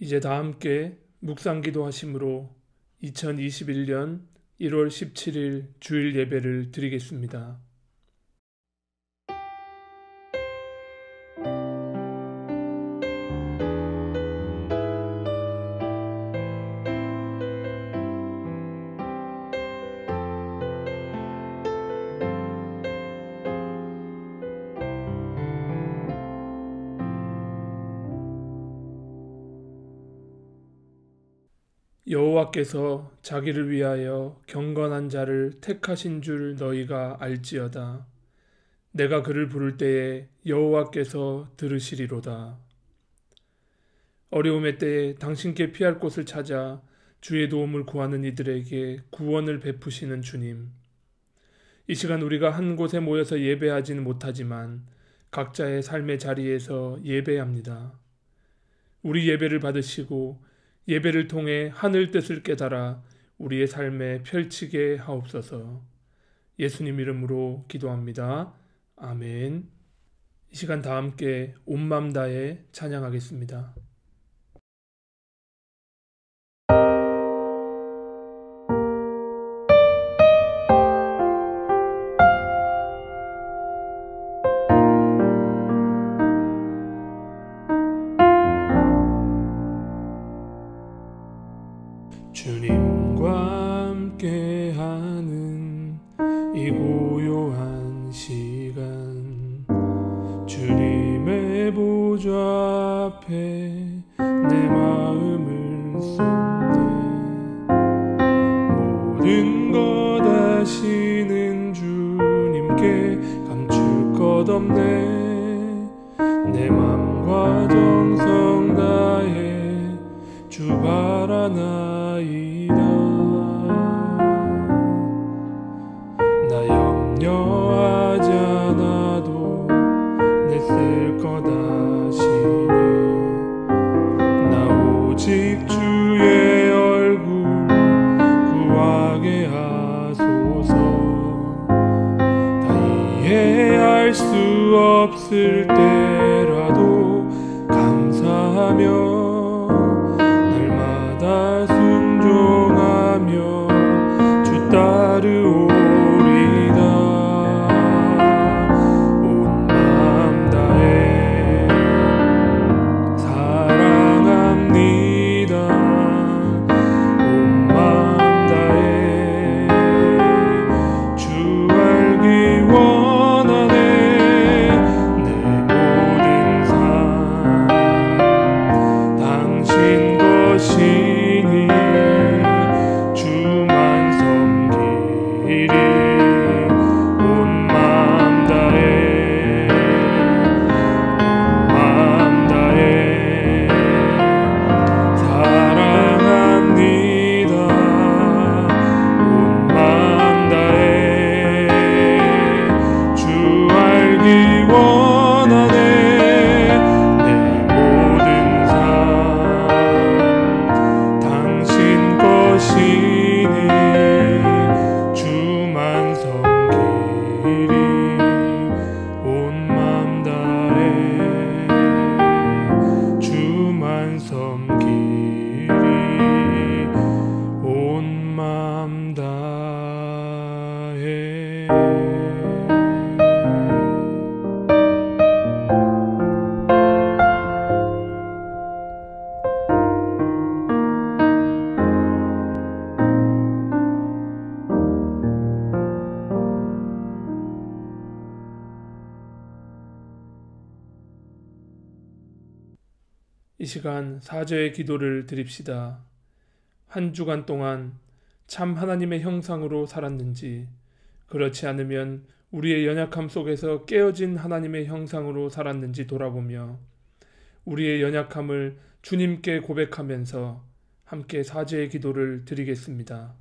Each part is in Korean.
이제 다 함께 묵상기도 하심으로 2021년 1월 17일 주일 예배를 드리겠습니다. 여호와께서 자기를 위하여 경건한 자를 택하신 줄 너희가 알지어다. 내가 그를 부를 때에 여호와께서 들으시리로다. 어려움의 때에 당신께 피할 곳을 찾아 주의 도움을 구하는 이들에게 구원을 베푸시는 주님. 이 시간 우리가 한 곳에 모여서 예배하지는 못하지만 각자의 삶의 자리에서 예배합니다. 우리 예배를 받으시고 예배를 통해 하늘 뜻을 깨달아 우리의 삶에 펼치게 하옵소서. 예수님 이름으로 기도합니다. 아멘. 이 시간 다 함께 온 맘 다해 찬양하겠습니다. 주님과 함께하는 이 고요한 시간, 주님의 보좌 앞에 내 마음을 쏟네. 모든 것 아시는 주님께 감출 것 없네. 내 맘과 정성 다해 주 바라나 나 염려하지 않아도 내 쓸 것 아시네. 나 오직 주의 얼굴 구하게 하소서. 다 이해할 수 없을 때라도 감사하며 순종하며 주 따르오리다. 온 마음 다해 사랑합니다. 온 마음 다해 주 알기 원하네. 내 모든 삶 당신 것이니 주만 섬기리. 온 마음 다해 온 마음 다해 사랑합니다. 온 마음 다해 주 알기 원하네. 내 모든 삶 당신 것이니 주만 섬기리. 온 마음 다해 주만 섬기리. 온 마음 다해. 이 시간 사죄의 기도를 드립시다. 한 주간 동안 참 하나님의 형상으로 살았는지, 그렇지 않으면 우리의 연약함 속에서 깨어진 하나님의 형상으로 살았는지 돌아보며 우리의 연약함을 주님께 고백하면서 함께 사죄의 기도를 드리겠습니다.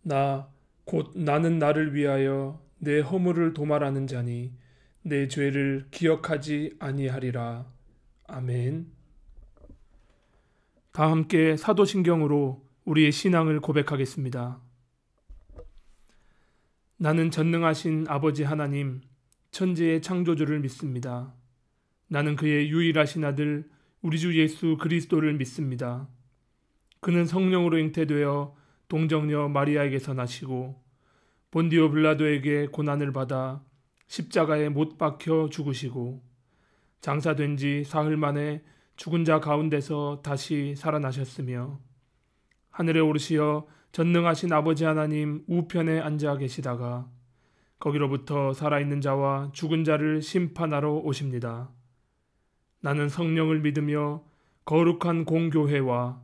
나 곧 나는 나를 위하여 내 허물을 도말하는 자니 내 죄를 기억하지 아니하리라. 아멘. 다 함께 사도신경으로 우리의 신앙을 고백하겠습니다. 나는 전능하신 아버지 하나님, 천지의 창조주를 믿습니다. 나는 그의 유일하신 아들 우리 주 예수 그리스도를 믿습니다. 그는 성령으로 잉태되어 동정녀 마리아에게서 나시고 본디오 빌라도에게 고난을 받아 십자가에 못 박혀 죽으시고 장사된 지 사흘 만에 죽은 자 가운데서 다시 살아나셨으며 하늘에 오르시어 전능하신 아버지 하나님 우편에 앉아 계시다가 거기로부터 살아있는 자와 죽은 자를 심판하러 오십니다. 나는 성령을 믿으며 거룩한 공교회와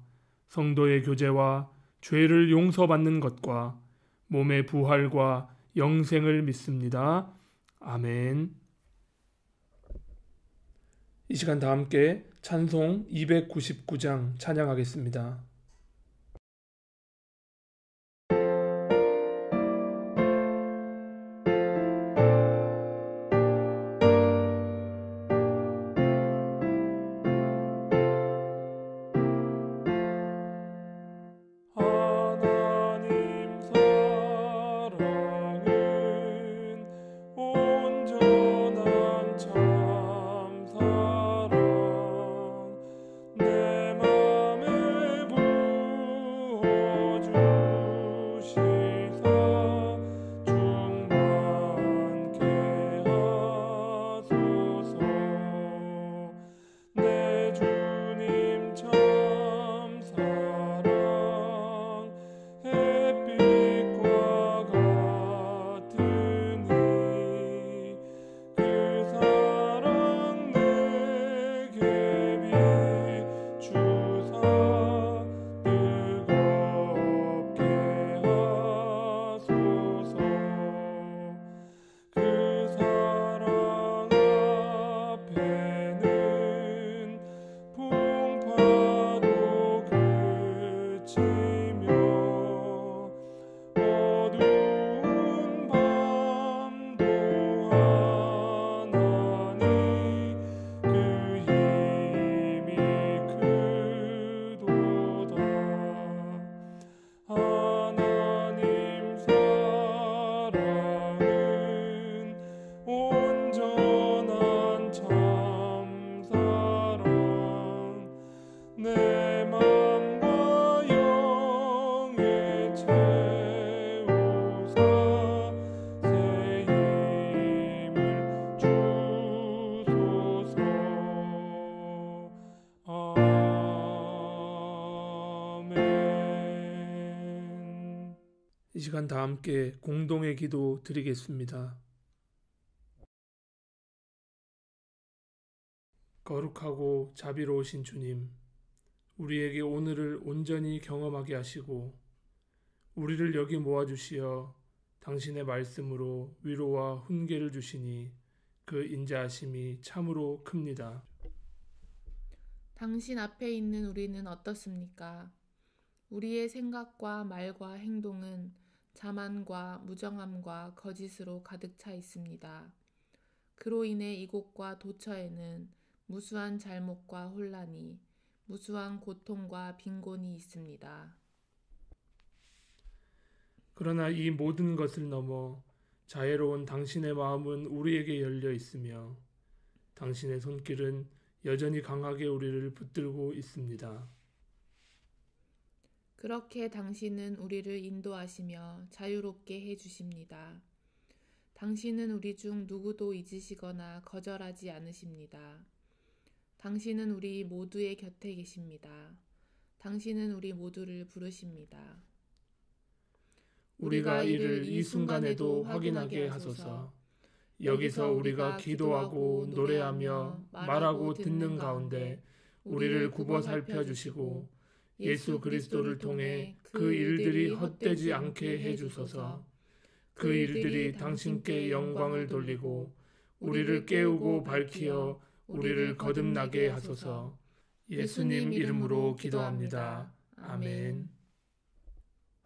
성도의 교제와 죄를 용서받는 것과 몸의 부활과 영생을 믿습니다. 아멘. 이 시간 다 함께 찬송 299장 찬양하겠습니다. 이 시간 다 함께 공동의 기도 드리겠습니다. 거룩하고 자비로우신 주님, 우리에게 오늘을 온전히 경험하게 하시고 우리를 여기 모아주시어 당신의 말씀으로 위로와 훈계를 주시니 그 인자하심이 참으로 큽니다. 당신 앞에 있는 우리는 어떻습니까? 우리의 생각과 말과 행동은 자만과 무정함과 거짓으로 가득 차 있습니다. 그로 인해 이곳과 도처에는 무수한 잘못과 혼란이, 무수한 고통과 빈곤이 있습니다. 그러나 이 모든 것을 넘어 자애로운 당신의 마음은 우리에게 열려 있으며 당신의 손길은 여전히 강하게 우리를 붙들고 있습니다. 그렇게 당신은 우리를 인도하시며 자유롭게 해주십니다. 당신은 우리 중 누구도 잊으시거나 거절하지 않으십니다. 당신은 우리 모두의 곁에 계십니다. 당신은 우리 모두를 부르십니다. 우리가 이를 이 순간에도 확인하게 하소서. 여기서 우리가 기도하고 노래하며 말하고 듣는 가운데 우리를 굽어 살펴주시고 예수 그리스도를 통해 그 일들이 헛되지 않게 해주소서. 그 일들이 당신께 영광을 돌리고 우리를 깨우고 밝히어 우리를 거듭나게 하소서. 예수님 이름으로 기도합니다. 아멘.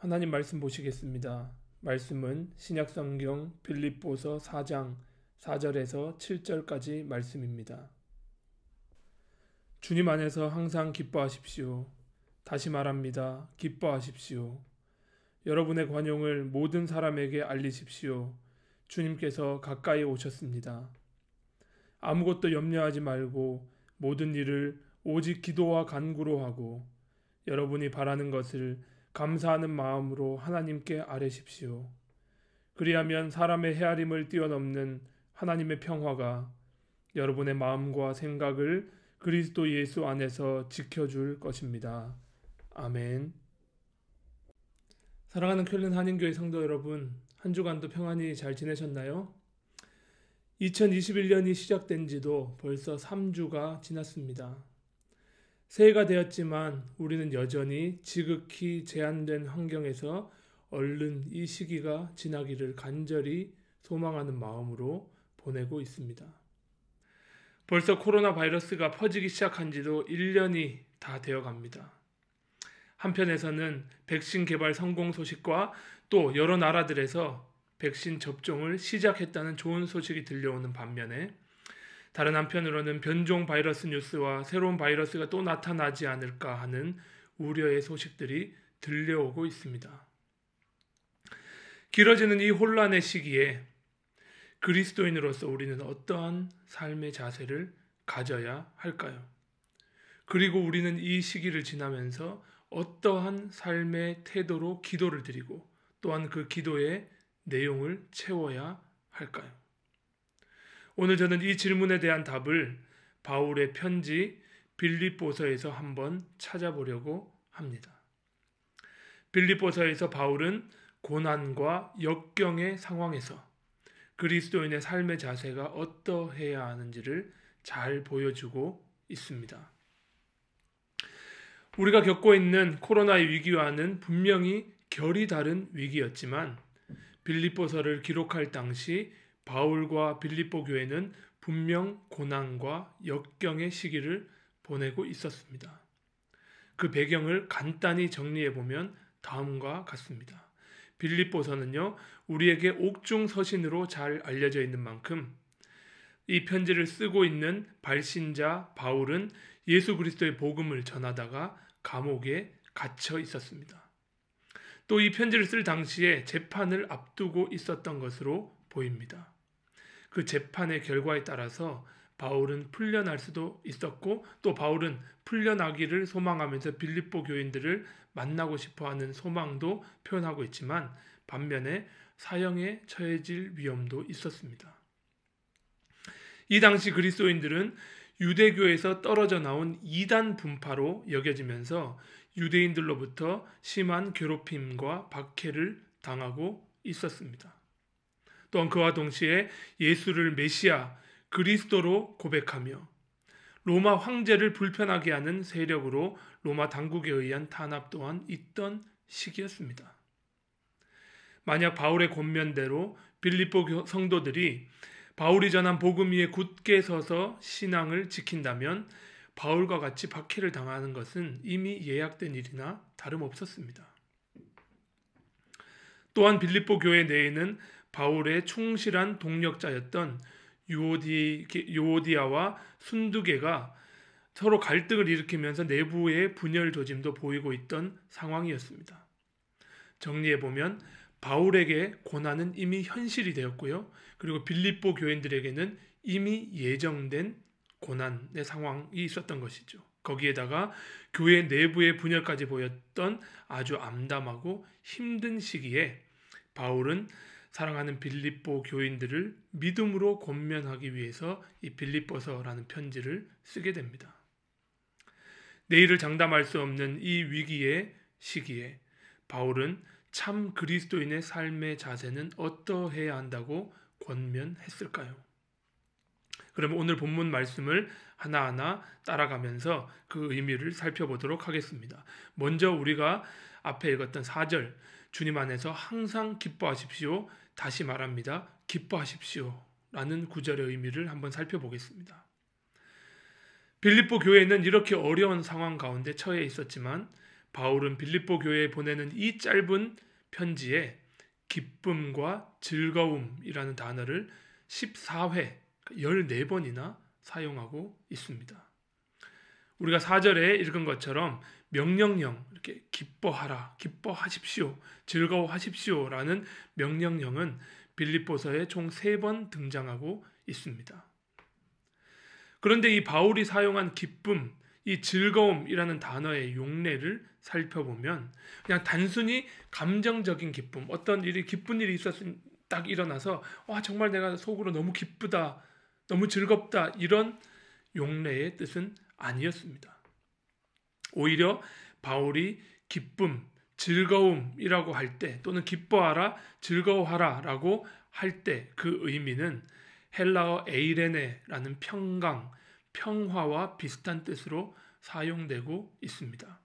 하나님 말씀 보시겠습니다. 말씀은 신약성경 빌립보서 4장 4절에서 7절까지 말씀입니다. 주님 안에서 항상 기뻐하십시오. 다시 말합니다. 기뻐하십시오. 여러분의 관용을 모든 사람에게 알리십시오. 주님께서 가까이 오셨습니다. 아무것도 염려하지 말고 모든 일을 오직 기도와 간구로 하고 여러분이 바라는 것을 감사하는 마음으로 하나님께 아뢰십시오. 그리하면 사람의 헤아림을 뛰어넘는 하나님의 평화가 여러분의 마음과 생각을 그리스도 예수 안에서 지켜줄 것입니다. 아멘. 사랑하는 쾰른 한인교회 성도 여러분, 한 주간도 평안히 잘 지내셨나요? 2021년이 시작된 지도 벌써 3주가 지났습니다. 새해가 되었지만 우리는 여전히 지극히 제한된 환경에서 얼른 이 시기가 지나기를 간절히 소망하는 마음으로 보내고 있습니다. 벌써 코로나 바이러스가 퍼지기 시작한 지도 1년이 다 되어 갑니다. 한편에서는 백신 개발 성공 소식과 또 여러 나라들에서 백신 접종을 시작했다는 좋은 소식이 들려오는 반면에 다른 한편으로는 변종 바이러스 뉴스와 새로운 바이러스가 또 나타나지 않을까 하는 우려의 소식들이 들려오고 있습니다. 길어지는 이 혼란의 시기에 그리스도인으로서 우리는 어떠한 삶의 자세를 가져야 할까요? 그리고 우리는 이 시기를 지나면서 어떠한 삶의 태도로 기도를 드리고 또한 그 기도의 내용을 채워야 할까요? 오늘 저는 이 질문에 대한 답을 바울의 편지 빌립보서에서 한번 찾아보려고 합니다. 빌립보서에서 바울은 고난과 역경의 상황에서 그리스도인의 삶의 자세가 어떠해야 하는지를 잘 보여주고 있습니다. 우리가 겪고 있는 코로나의 위기와는 분명히 결이 다른 위기였지만 빌립보서를 기록할 당시 바울과 빌립보 교회는 분명 고난과 역경의 시기를 보내고 있었습니다. 그 배경을 간단히 정리해보면 다음과 같습니다. 빌립보서는요, 우리에게 옥중서신으로 잘 알려져 있는 만큼 이 편지를 쓰고 있는 발신자 바울은 예수 그리스도의 복음을 전하다가 감옥에 갇혀 있었습니다. 또 이 편지를 쓸 당시에 재판을 앞두고 있었던 것으로 보입니다. 그 재판의 결과에 따라서 바울은 풀려날 수도 있었고 또 바울은 풀려나기를 소망하면서 빌립보 교인들을 만나고 싶어하는 소망도 표현하고 있지만 반면에 사형에 처해질 위험도 있었습니다. 이 당시 그리스도인들은 유대교에서 떨어져 나온 이단 분파로 여겨지면서 유대인들로부터 심한 괴롭힘과 박해를 당하고 있었습니다. 또한 그와 동시에 예수를 메시아 그리스도로 고백하며 로마 황제를 불편하게 하는 세력으로 로마 당국에 의한 탄압 또한 있던 시기였습니다. 만약 바울의 권면대로 빌립보 성도들이 바울이 전한 복음 위에 굳게 서서 신앙을 지킨다면 바울과 같이 박해를 당하는 것은 이미 예약된 일이나 다름없었습니다. 또한 빌립보 교회 내에는 바울의 충실한 동력자였던 유오디아와 순두개가 서로 갈등을 일으키면서 내부의 분열 조짐도 보이고 있던 상황이었습니다. 정리해보면 바울에게 고난은 이미 현실이 되었고요. 그리고 빌립보 교인들에게는 이미 예정된 고난의 상황이 있었던 것이죠. 거기에다가 교회 내부의 분열까지 보였던 아주 암담하고 힘든 시기에 바울은 사랑하는 빌립보 교인들을 믿음으로 권면하기 위해서 이 빌립보서라는 편지를 쓰게 됩니다. 내일을 장담할 수 없는 이 위기의 시기에 바울은 참 그리스도인의 삶의 자세는 어떠해야 한다고 권면했을까요? 그럼 오늘 본문 말씀을 하나하나 따라가면서 그 의미를 살펴보도록 하겠습니다. 먼저 우리가 앞에 읽었던 4절, 주님 안에서 항상 기뻐하십시오. 다시 말합니다. 기뻐하십시오. 라는 구절의 의미를 한번 살펴보겠습니다. 빌립보 교회는 이렇게 어려운 상황 가운데 처해 있었지만 바울은 빌립보 교회에 보내는 이 짧은 편지에 기쁨과 즐거움이라는 단어를 14회, 14번이나 사용하고 있습니다. 우리가 4절에 읽은 것처럼 명령형, 이렇게 기뻐하라, 기뻐하십시오, 즐거워하십시오 라는 명령형은 빌립보서에 총 3번 등장하고 있습니다. 그런데 이 바울이 사용한 기쁨, 이 즐거움이라는 단어의 용례를 살펴보면 그냥 단순히 감정적인 기쁨, 어떤 일이 기쁜 일이 있었으면 딱 일어나서 와 정말 내가 속으로 너무 기쁘다, 너무 즐겁다 이런 용례의 뜻은 아니었습니다. 오히려 바울이 기쁨, 즐거움이라고 할 때 또는 기뻐하라, 즐거워하라 라고 할 때 그 의미는 헬라어 에이레네라는 평강, 평화와 비슷한 뜻으로 사용되고 있습니다.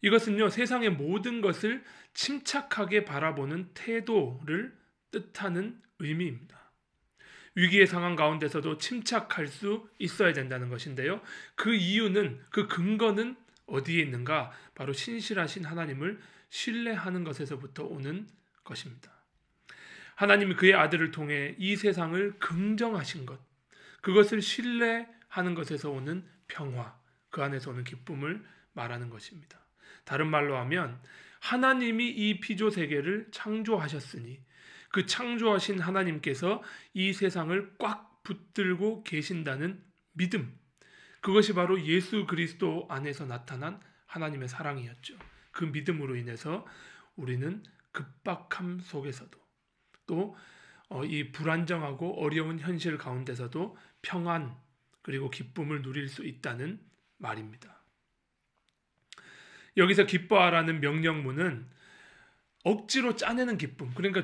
이것은요, 세상의 모든 것을 침착하게 바라보는 태도를 뜻하는 의미입니다. 위기의 상황 가운데서도 침착할 수 있어야 된다는 것인데요. 그 이유는, 그 근거는 어디에 있는가? 바로 신실하신 하나님을 신뢰하는 것에서부터 오는 것입니다. 하나님이 그의 아들을 통해 이 세상을 긍정하신 것, 그것을 신뢰하는 것에서 오는 평화, 그 안에서 오는 기쁨을 말하는 것입니다. 다른 말로 하면 하나님이 이 피조 세계를 창조하셨으니 그 창조하신 하나님께서 이 세상을 꽉 붙들고 계신다는 믿음, 그것이 바로 예수 그리스도 안에서 나타난 하나님의 사랑이었죠. 그 믿음으로 인해서 우리는 급박함 속에서도 또 이 불안정하고 어려운 현실 가운데서도 평안 그리고 기쁨을 누릴 수 있다는 말입니다. 여기서 기뻐하라는 명령문은 억지로 짜내는 기쁨, 그러니까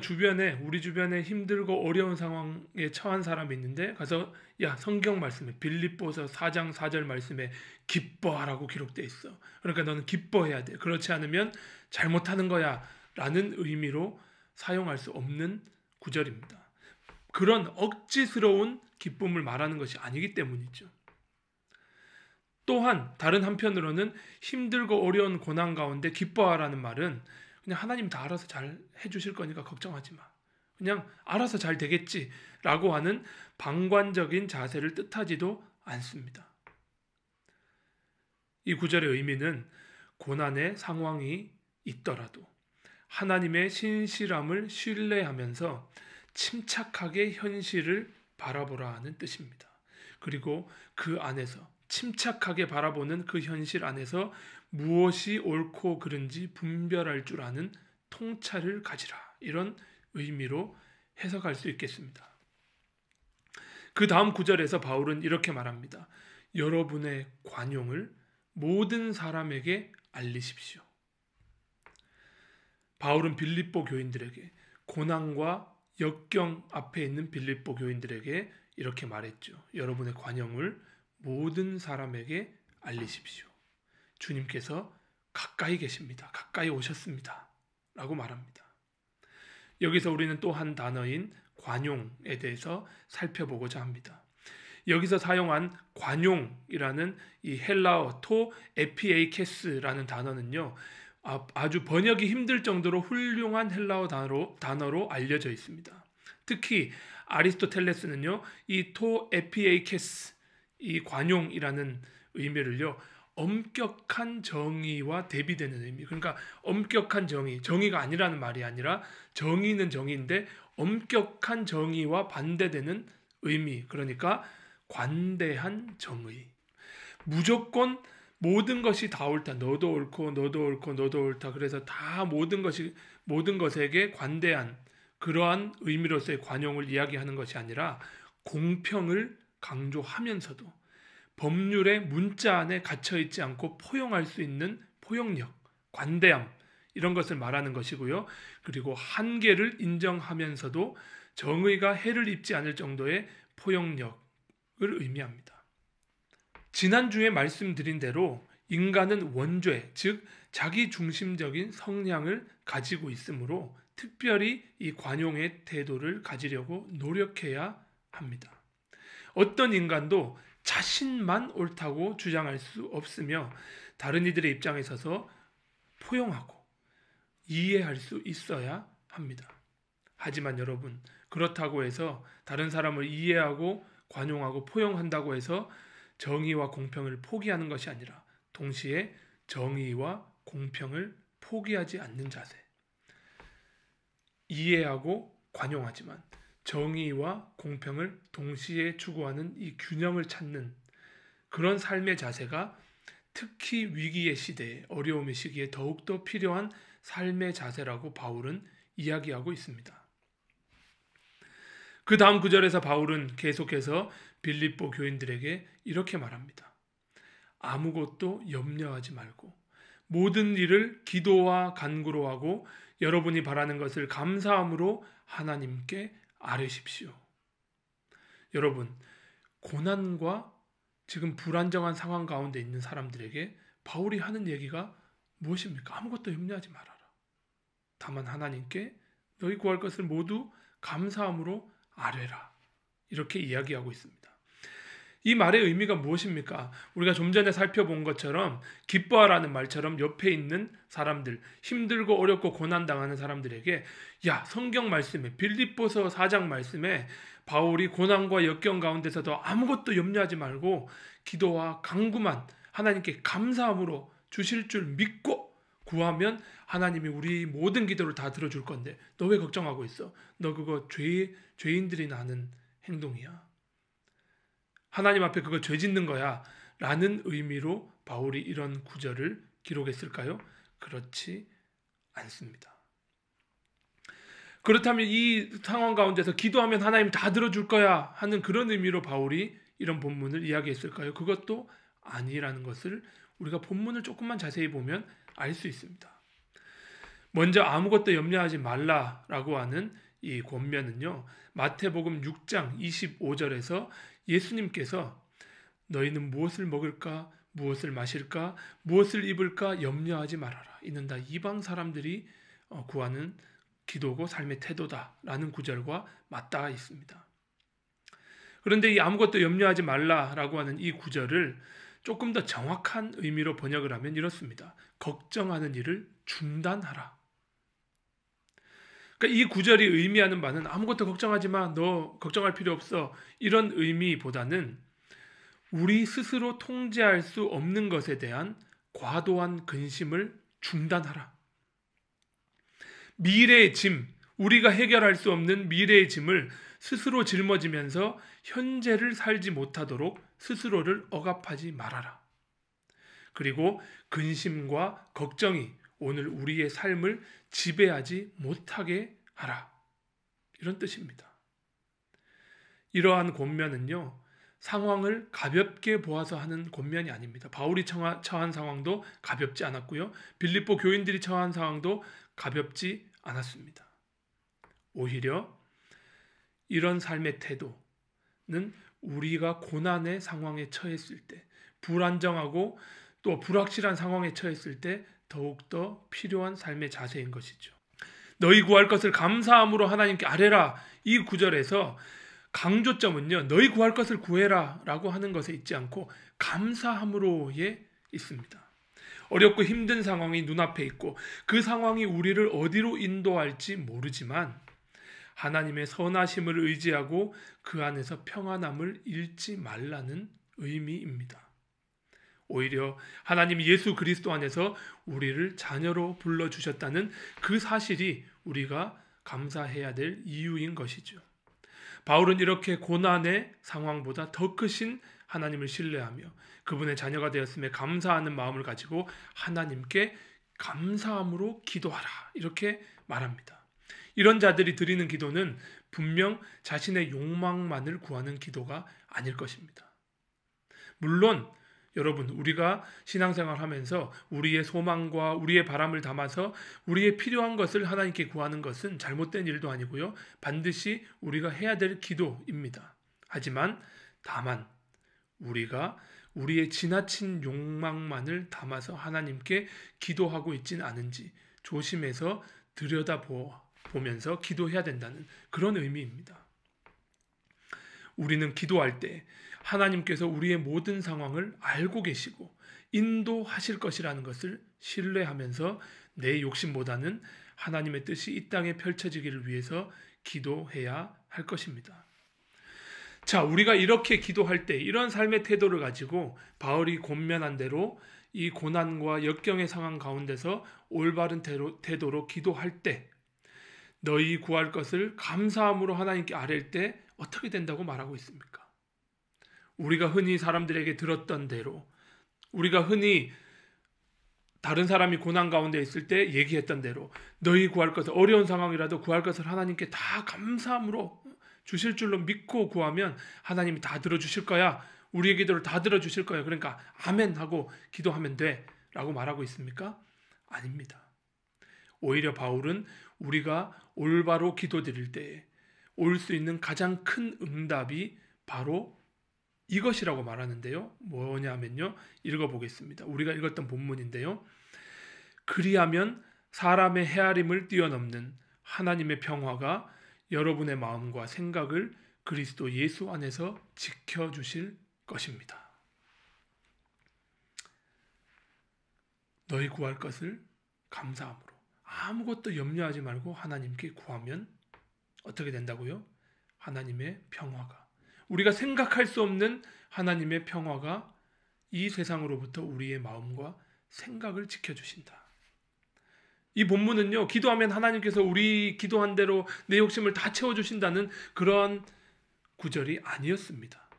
우리 주변에 힘들고 어려운 상황에 처한 사람이 있는데 가서 야 성경 말씀에 빌립보서 4장 4절 말씀에 기뻐하라고 기록되어 있어, 그러니까 너는 기뻐해야 돼, 그렇지 않으면 잘못하는 거야 라는 의미로 사용할 수 없는 구절입니다. 그런 억지스러운 기쁨을 말하는 것이 아니기 때문이죠. 또한 다른 한편으로는 힘들고 어려운 고난 가운데 기뻐하라는 말은 그냥 하나님 다 알아서 잘 해주실 거니까 걱정하지 마, 그냥 알아서 잘 되겠지 라고 하는 방관적인 자세를 뜻하지도 않습니다. 이 구절의 의미는 고난의 상황이 있더라도 하나님의 신실함을 신뢰하면서 침착하게 현실을 바라보라 하는 뜻입니다. 그리고 그 안에서 침착하게 바라보는 그 현실 안에서 무엇이 옳고 그른지 분별할 줄 아는 통찰을 가지라, 이런 의미로 해석할 수 있겠습니다. 그 다음 구절에서 바울은 이렇게 말합니다. 여러분의 관용을 모든 사람에게 알리십시오. 바울은 빌립보 교인들에게, 고난과 역경 앞에 있는 빌립보 교인들에게 이렇게 말했죠. 여러분의 관용을 모든 사람에게 알리십시오. 주님께서 가까이 계십니다. 가까이 오셨습니다. 라고 말합니다. 여기서 우리는 또 한 단어인 관용에 대해서 살펴보고자 합니다. 여기서 사용한 관용이라는 이 헬라어 토 에피에이케스라는 단어는요, 아주 번역이 힘들 정도로 훌륭한 헬라어 단어로 알려져 있습니다. 특히 아리스토텔레스는요, 이 토 에피에이케스, 이 관용이라는 의미를요, 엄격한 정의와 대비되는 의미, 그러니까 엄격한 정의가 아니라는 말이 아니라 정의는 정의인데 엄격한 정의와 반대되는 의미, 그러니까 관대한 정의, 무조건 모든 것이 다 옳다, 너도 옳고 너도 옳고 너도 옳다, 그래서 다 모든 것에게 관대한 그러한 의미로서의 관용을 이야기하는 것이 아니라 공평을 강조하면서도 법률의 문자 안에 갇혀있지 않고 포용할 수 있는 포용력, 관대함, 이런 것을 말하는 것이고요. 그리고 한계를 인정하면서도 정의가 해를 입지 않을 정도의 포용력을 의미합니다. 지난주에 말씀드린 대로 인간은 원죄, 즉 자기중심적인 성향을 가지고 있으므로 특별히 이 관용의 태도를 가지려고 노력해야 합니다. 어떤 인간도 자신만 옳다고 주장할 수 없으며 다른 이들의 입장에 서서 포용하고 이해할 수 있어야 합니다. 하지만 여러분, 그렇다고 해서 다른 사람을 이해하고 관용하고 포용한다고 해서 정의와 공평을 포기하는 것이 아니라 동시에 정의와 공평을 포기하지 않는 자세, 이해하고 관용하지만 정의와 공평을 동시에 추구하는 이 균형을 찾는 그런 삶의 자세가 특히 위기의 시대에, 어려움의 시기에 더욱더 필요한 삶의 자세라고 바울은 이야기하고 있습니다. 그 다음 구절에서 바울은 계속해서 빌립보 교인들에게 이렇게 말합니다. 아무것도 염려하지 말고 모든 일을 기도와 간구로 하고 여러분이 바라는 것을 감사함으로 하나님께 아뢰십시오. 여러분, 고난과 지금 불안정한 상황 가운데 있는 사람들에게 바울이 하는 얘기가 무엇입니까? 아무것도 염려하지 말아라. 다만 하나님께 너희 구할 것을 모두 감사함으로 아뢰라. 이렇게 이야기하고 있습니다. 이 말의 의미가 무엇입니까? 우리가 좀 전에 살펴본 것처럼 기뻐하라는 말처럼 옆에 있는 사람들, 힘들고 어렵고 고난당하는 사람들에게 성경 말씀에 빌립보서 4장 말씀에 바울이 고난과 역경 가운데서도 아무것도 염려하지 말고 기도와 간구만 하나님께 감사함으로 주실 줄 믿고 구하면 하나님이 우리 모든 기도를 다 들어줄 건데 너 왜 걱정하고 있어? 너 그거 죄인들이 나는 행동이야. 하나님 앞에 그거 죄 짓는 거야 라는 의미로 바울이 이런 구절을 기록했을까요? 그렇지 않습니다. 그렇다면 이 상황 가운데서 기도하면 하나님 다 들어줄 거야 하는 그런 의미로 바울이 이런 본문을 이야기했을까요? 그것도 아니라는 것을 우리가 본문을 조금만 자세히 보면 알 수 있습니다. 먼저 아무것도 염려하지 말라라고 하는 이 권면은요, 마태복음 6장 25절에서 예수님께서 너희는 무엇을 먹을까, 무엇을 마실까, 무엇을 입을까 염려하지 말아라. 이는 다 이방 사람들이 구하는 기도고 삶의 태도다라는 구절과 맞닿아 있습니다. 그런데 이 아무것도 염려하지 말라라고 하는 이 구절을 조금 더 정확한 의미로 번역을 하면 이렇습니다. 걱정하는 일을 중단하라. 그러니까 이 구절이 의미하는 바는 아무것도 걱정하지 마, 너 걱정할 필요 없어, 이런 의미보다는 우리 스스로 통제할 수 없는 것에 대한 과도한 근심을 중단하라. 미래의 짐, 우리가 해결할 수 없는 미래의 짐을 스스로 짊어지면서 현재를 살지 못하도록 스스로를 억압하지 말아라. 그리고 근심과 걱정이 오늘 우리의 삶을 지배하지 못하게 하라. 이런 뜻입니다. 이러한 권면은요, 상황을 가볍게 보아서 하는 권면이 아닙니다. 바울이 처한 상황도 가볍지 않았고요. 빌립보 교인들이 처한 상황도 가볍지 않았습니다. 오히려 이런 삶의 태도는 우리가 고난의 상황에 처했을 때, 불안정하고 또 불확실한 상황에 처했을 때 더욱더 필요한 삶의 자세인 것이죠. 너희 구할 것을 감사함으로 하나님께 아뢰라. 이 구절에서 강조점은요, 너희 구할 것을 구해라 라고 하는 것에 있지 않고 감사함으로에 있습니다. 어렵고 힘든 상황이 눈앞에 있고 그 상황이 우리를 어디로 인도할지 모르지만 하나님의 선하심을 의지하고 그 안에서 평안함을 잃지 말라는 의미입니다. 오히려 하나님이 예수 그리스도 안에서 우리를 자녀로 불러주셨다는 그 사실이 우리가 감사해야 될 이유인 것이죠. 바울은 이렇게 고난의 상황보다 더 크신 하나님을 신뢰하며 그분의 자녀가 되었음에 감사하는 마음을 가지고 하나님께 감사함으로 기도하라. 이렇게 말합니다. 이런 자들이 드리는 기도는 분명 자신의 욕망만을 구하는 기도가 아닐 것입니다. 물론 여러분, 우리가 신앙생활 하면서 우리의 소망과 우리의 바람을 담아서 우리의 필요한 것을 하나님께 구하는 것은 잘못된 일도 아니고요. 반드시 우리가 해야 될 기도입니다. 하지만 다만 우리가 우리의 지나친 욕망만을 담아서 하나님께 기도하고 있진 않은지 조심해서 들여다보면서 기도해야 된다는 그런 의미입니다. 우리는 기도할 때 하나님께서 우리의 모든 상황을 알고 계시고 인도하실 것이라는 것을 신뢰하면서 내 욕심보다는 하나님의 뜻이 이 땅에 펼쳐지기를 위해서 기도해야 할 것입니다. 자, 우리가 이렇게 기도할 때 이런 삶의 태도를 가지고 바울이 권면한 대로 이 고난과 역경의 상황 가운데서 올바른 태도로 기도할 때 너희 구할 것을 감사함으로 하나님께 아뢰일 때 어떻게 된다고 말하고 있습니까? 우리가 흔히 사람들에게 들었던 대로, 우리가 흔히 다른 사람이 고난 가운데 있을 때 얘기했던 대로 너희 구할 것을, 어려운 상황이라도 구할 것을 하나님께 다 감사함으로 주실 줄로 믿고 구하면 하나님이 다 들어주실 거야. 우리의 기도를 다 들어주실 거야. 그러니까 아멘 하고 기도하면 돼 라고 말하고 있습니까? 아닙니다. 오히려 바울은 우리가 올바로 기도드릴 때에 올 수 있는 가장 큰 응답이 바로 이것이라고 말하는데요. 뭐냐면요. 읽어보겠습니다. 우리가 읽었던 본문인데요. 그리하면 사람의 헤아림을 뛰어넘는 하나님의 평화가 여러분의 마음과 생각을 그리스도 예수 안에서 지켜주실 것입니다. 너희 구할 것을 감사함으로 아무것도 염려하지 말고 하나님께 구하면 어떻게 된다고요? 하나님의 평화가, 우리가 생각할 수 없는 하나님의 평화가 이 세상으로부터 우리의 마음과 생각을 지켜주신다. 이 본문은요, 기도하면 하나님께서 우리 기도한 대로 내 욕심을 다 채워주신다는 그런 구절이 아니었습니다.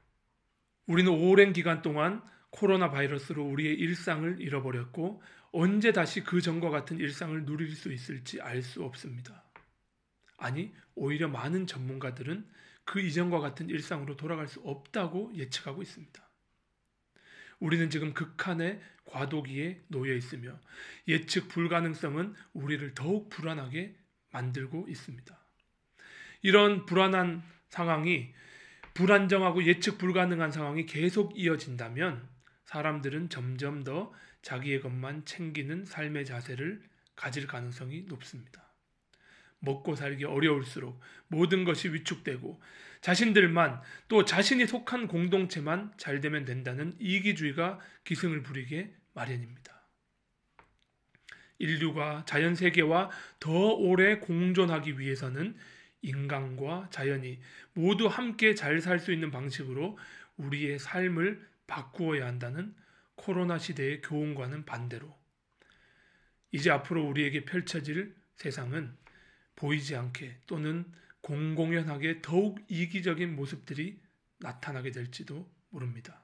우리는 오랜 기간 동안 코로나 바이러스로 우리의 일상을 잃어버렸고 언제 다시 그 전과 같은 일상을 누릴 수 있을지 알 수 없습니다. 아니, 오히려 많은 전문가들은 그 이전과 같은 일상으로 돌아갈 수 없다고 예측하고 있습니다. 우리는 지금 극한의 과도기에 놓여 있으며 예측 불가능성은 우리를 더욱 불안하게 만들고 있습니다. 이런 불안한 상황이, 불안정하고 예측 불가능한 상황이 계속 이어진다면 사람들은 점점 더 자기의 것만 챙기는 삶의 자세를 가질 가능성이 높습니다. 먹고 살기 어려울수록 모든 것이 위축되고 자신들만, 또 자신이 속한 공동체만 잘 되면 된다는 이기주의가 기승을 부리게 마련입니다. 인류가 자연 세계와 더 오래 공존하기 위해서는 인간과 자연이 모두 함께 잘 살 수 있는 방식으로 우리의 삶을 바꾸어야 한다는 코로나 시대의 교훈과는 반대로 이제 앞으로 우리에게 펼쳐질 세상은 보이지 않게 또는 공공연하게 더욱 이기적인 모습들이 나타나게 될지도 모릅니다.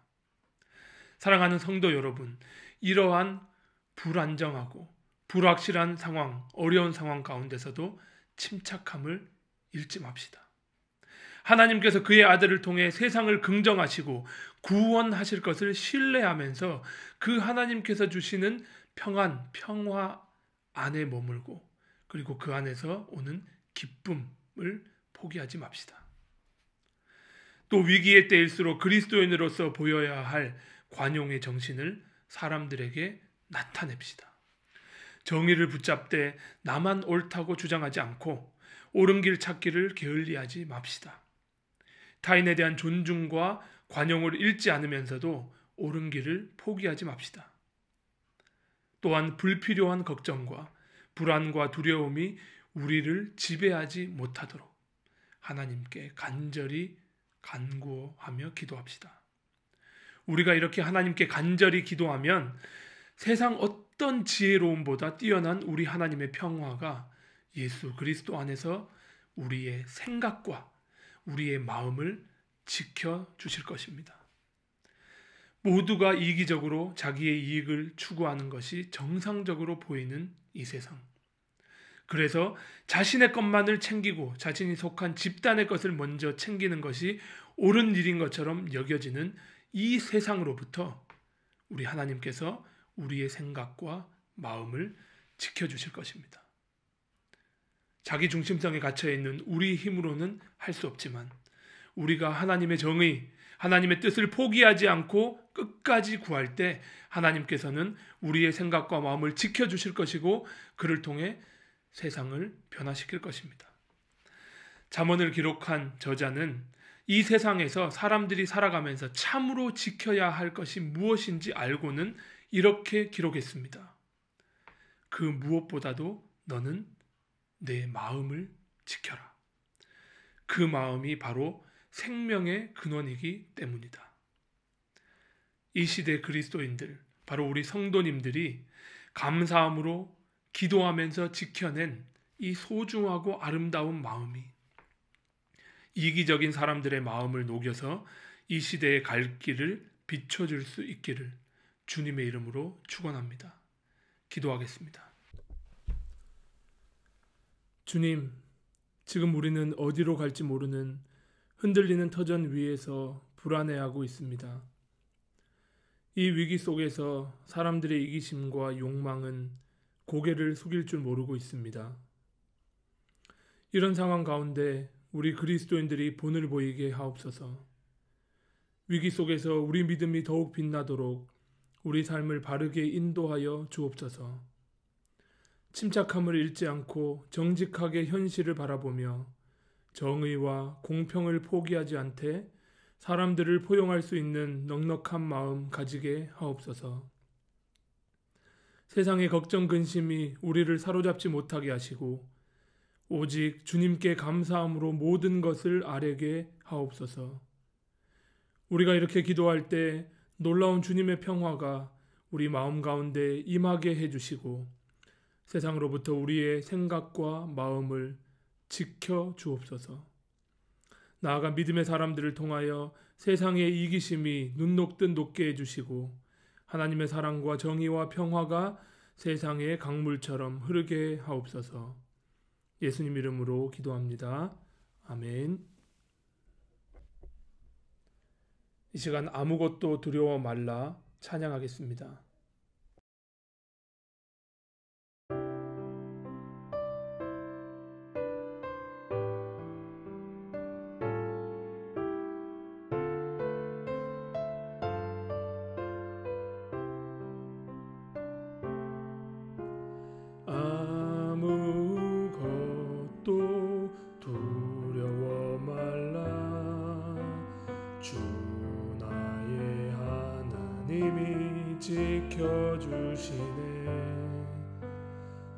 사랑하는 성도 여러분, 이러한 불안정하고 불확실한 상황, 어려운 상황 가운데서도 침착함을 잃지 맙시다. 하나님께서 그의 아들을 통해 세상을 긍정하시고 구원하실 것을 신뢰하면서 그 하나님께서 주시는 평안, 평화 안에 머물고 그리고 그 안에서 오는 기쁨을 포기하지 맙시다. 또 위기의 때일수록 그리스도인으로서 보여야 할 관용의 정신을 사람들에게 나타냅시다. 정의를 붙잡되 나만 옳다고 주장하지 않고 옳은 길 찾기를 게을리하지 맙시다. 타인에 대한 존중과 관용을 잃지 않으면서도 옳은 길을 포기하지 맙시다. 또한 불필요한 걱정과 불안과 두려움이 우리를 지배하지 못하도록 하나님께 간절히 간구하며 기도합시다. 우리가 이렇게 하나님께 간절히 기도하면 세상 어떤 지혜로움보다 뛰어난 우리 하나님의 평화가 예수 그리스도 안에서 우리의 생각과 우리의 마음을 지켜주실 것입니다. 모두가 이기적으로 자기의 이익을 추구하는 것이 정상적으로 보이는 이 세상. 그래서 자신의 것만을 챙기고 자신이 속한 집단의 것을 먼저 챙기는 것이 옳은 일인 것처럼 여겨지는 이 세상으로부터 우리 하나님께서 우리의 생각과 마음을 지켜주실 것입니다. 자기 중심성에 갇혀있는 우리 힘으로는 할 수 없지만 우리가 하나님의 정의, 하나님의 뜻을 포기하지 않고 끝까지 구할 때 하나님께서는 우리의 생각과 마음을 지켜주실 것이고 그를 통해 세상을 변화시킬 것입니다. 잠언을 기록한 저자는 이 세상에서 사람들이 살아가면서 참으로 지켜야 할 것이 무엇인지 알고는 이렇게 기록했습니다. 그 무엇보다도 너는 내 마음을 지켜라. 그 마음이 바로 생명의 근원이기 때문이다. 이 시대 그리스도인들, 바로 우리 성도님들이 감사함으로 기도하면서 지켜낸 이 소중하고 아름다운 마음이 이기적인 사람들의 마음을 녹여서 이 시대의 갈 길을 비춰줄 수 있기를 주님의 이름으로 축원합니다. 기도하겠습니다. 주님, 지금 우리는 어디로 갈지 모르는 흔들리는 터전 위에서 불안해하고 있습니다. 이 위기 속에서 사람들의 이기심과 욕망은 고개를 숙일 줄 모르고 있습니다. 이런 상황 가운데 우리 그리스도인들이 본을 보이게 하옵소서. 위기 속에서 우리 믿음이 더욱 빛나도록 우리 삶을 바르게 인도하여 주옵소서. 침착함을 잃지 않고 정직하게 현실을 바라보며 정의와 공평을 포기하지 않되 사람들을 포용할 수 있는 넉넉한 마음 가지게 하옵소서. 세상의 걱정 근심이 우리를 사로잡지 못하게 하시고 오직 주님께 감사함으로 모든 것을 아뢰게 하옵소서. 우리가 이렇게 기도할 때 놀라운 주님의 평화가 우리 마음 가운데 임하게 해주시고 세상으로부터 우리의 생각과 마음을 지켜 주옵소서. 나아가 믿음의 사람들을 통하여 세상의 이기심이 눈 녹듯 녹게 해주시고 하나님의 사랑과 정의와 평화가 세상의 강물처럼 흐르게 하옵소서. 예수님 이름으로 기도합니다. 아멘. 이 시간 아무것도 두려워 말라 찬양하겠습니다. 아무것도 두려워 말라 주 나의 하나님이 지켜주시네.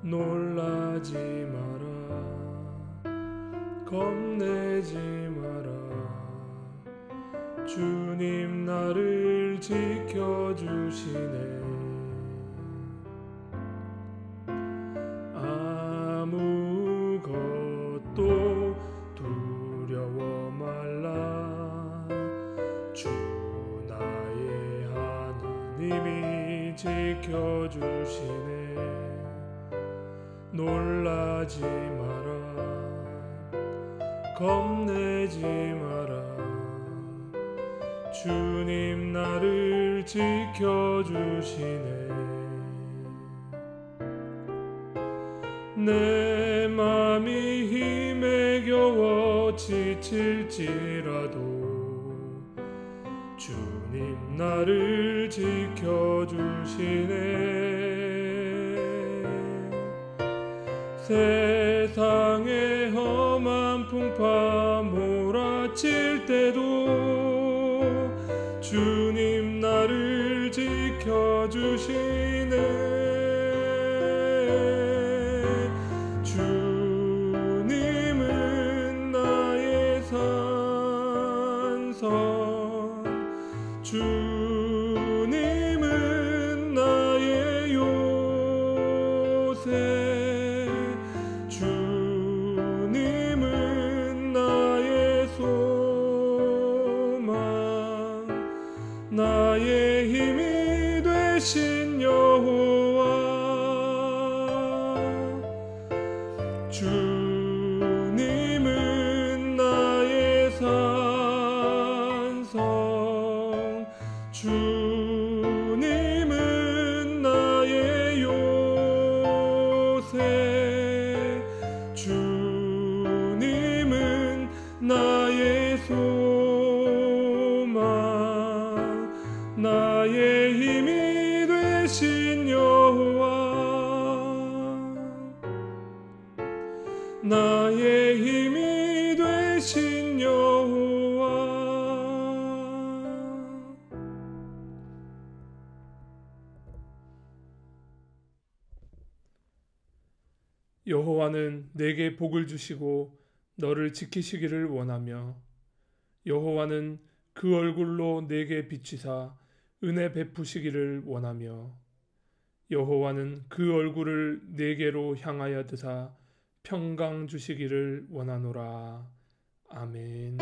놀라지 마라 겁내지 마라 주님 나를 지켜주시네. 아무것도 두려워 말라 주 나의 하나님이 지켜주시네. 놀라지 마라 겁내지 마라 주님 나를 지켜주시네. 내 맘이 힘에 겨워 지칠지라도 주님 나를 지켜주시네. 세상의 험한 풍파 몰아칠 때도 주님 나를 지켜주시네. 주님은 나의 산성 주님은 나의 요새 주님은 나의 소망 나의 힘이 되신 여호와 주님은 나의 산성 주님은 나의 요새 주님은 나의 소망 나의 힘이 되신 여호와 나의 힘이 되신 여호와. 여호와는 내게 복을 주시고 너를 지키시기를 원하며 여호와는 그 얼굴로 내게 비치사 은혜 베푸시기를 원하며 여호와는 그 얼굴을 내게로 향하여 드사 평강 주시기를 원하노라. 아멘.